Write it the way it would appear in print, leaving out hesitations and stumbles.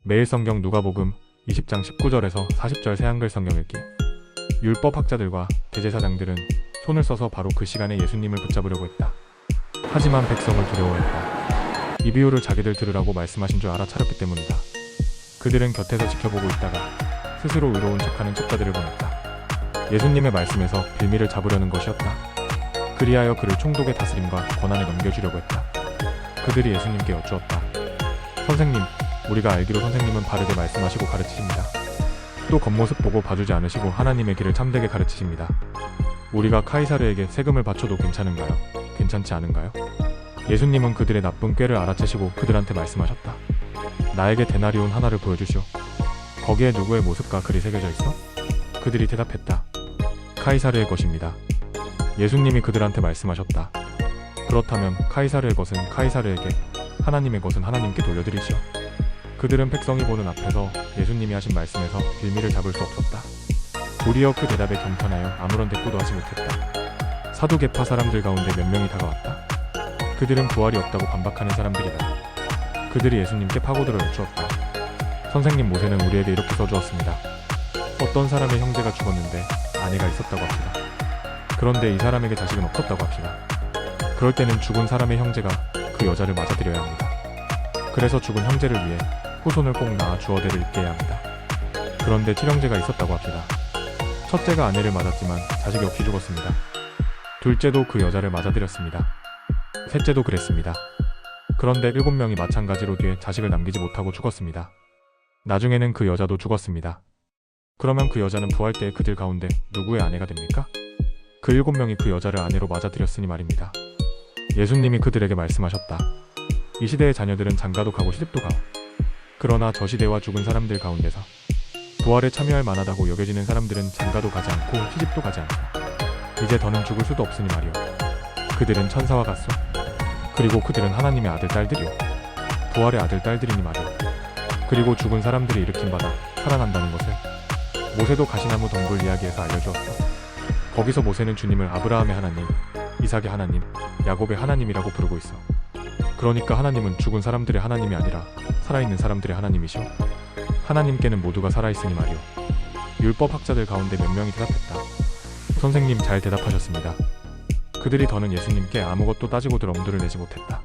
매일 성경 누가복음 20장 19절에서 40절 새한글 성경 읽기. 율법학자들과 대제사장들은 손을 써서 바로 그 시간에 예수님을 붙잡으려고 했다. 하지만 백성을 두려워했다. 이 비유를 자기들 들으라고 말씀하신 줄 알아차렸기 때문이다. 그들은 곁에서 지켜보고 있다가 스스로 의로운 척하는 척자들을 보냈다. 예수님의 말씀에서 빌미를 잡으려는 것이었다. 그리하여 그를 총독의 다스림과 권한에 넘겨주려고 했다. 그들이 예수님께 여쭈었다. 선생님, 우리가 알기로 선생님은 바르게 말씀하시고 가르치십니다. 또 겉모습 보고 봐주지 않으시고 하나님의 길을 참되게 가르치십니다. 우리가 카이사르에게 세금을 바쳐도 괜찮은가요? 괜찮지 않은가요? 예수님은 그들의 나쁜 꾀를 알아채시고 그들한테 말씀하셨다. 나에게 데나리온 하나를 보여주시오. 거기에 누구의 모습과 글이 새겨져 있어? 그들이 대답했다. 카이사르의 것입니다. 예수님이 그들한테 말씀하셨다. 그렇다면 카이사르의 것은 카이사르에게, 하나님의 것은 하나님께 돌려드리시오. 그들은 백성이 보는 앞에서 예수님이 하신 말씀에서 빌미를 잡을 수 없었다. 도리어 그 대답에 경탄하여 아무런 대꾸도 하지 못했다. 사두개파 사람들 가운데 몇 명이 다가왔다. 그들은 부활이 없다고 반박하는 사람들이다. 그들이 예수님께 파고들어 여쭈었다. 선생님, 모세는 우리에게 이렇게 써주었습니다. 어떤 사람의 형제가 죽었는데 아내가 있었다고 합시다. 그런데 이 사람에게 자식은 없었다고 합시다. 그럴 때는 죽은 사람의 형제가 그 여자를 맞아들여야 합니다. 그래서 죽은 형제를 위해 후손을 꼭 낳아 주어대를 잇게 해야 합니다. 그런데 칠형제가 있었다고 합시다. 첫째가 아내를 맞았지만 자식이 없이 죽었습니다. 둘째도 그 여자를 맞아들였습니다. 셋째도 그랬습니다. 그런데 7명이 마찬가지로 뒤에 자식을 남기지 못하고 죽었습니다. 나중에는 그 여자도 죽었습니다. 그러면 그 여자는 부활 때 그들 가운데 누구의 아내가 됩니까? 그 7명이 그 여자를 아내로 맞아들였으니 말입니다. 예수님이 그들에게 말씀하셨다. 이 시대의 자녀들은 장가도 가고 시집도 가오. 그러나 저 시대와 죽은 사람들 가운데서 부활에 참여할 만하다고 여겨지는 사람들은 장가도 가지 않고 시집도 가지 않다. 이제 더는 죽을 수도 없으니 말이오. 그들은 천사와 같소. 그리고 그들은 하나님의 아들 딸들이오. 부활의 아들 딸들이니 말이오. 그리고 죽은 사람들이 일으킴받아 살아난다는 것을 모세도 가시나무 덩굴 이야기에서 알려주었어. 거기서 모세는 주님을 아브라함의 하나님, 이삭의 하나님, 야곱의 하나님이라고 부르고 있어. 그러니까 하나님은 죽은 사람들의 하나님이 아니라 살아있는 사람들의 하나님이시오. 하나님께는 모두가 살아있으니 말이오. 율법학자들 가운데 몇 명이 대답했다. 선생님, 잘 대답하셨습니다. 그들이 더는 예수님께 아무것도 따지고들 엄두를 내지 못했다.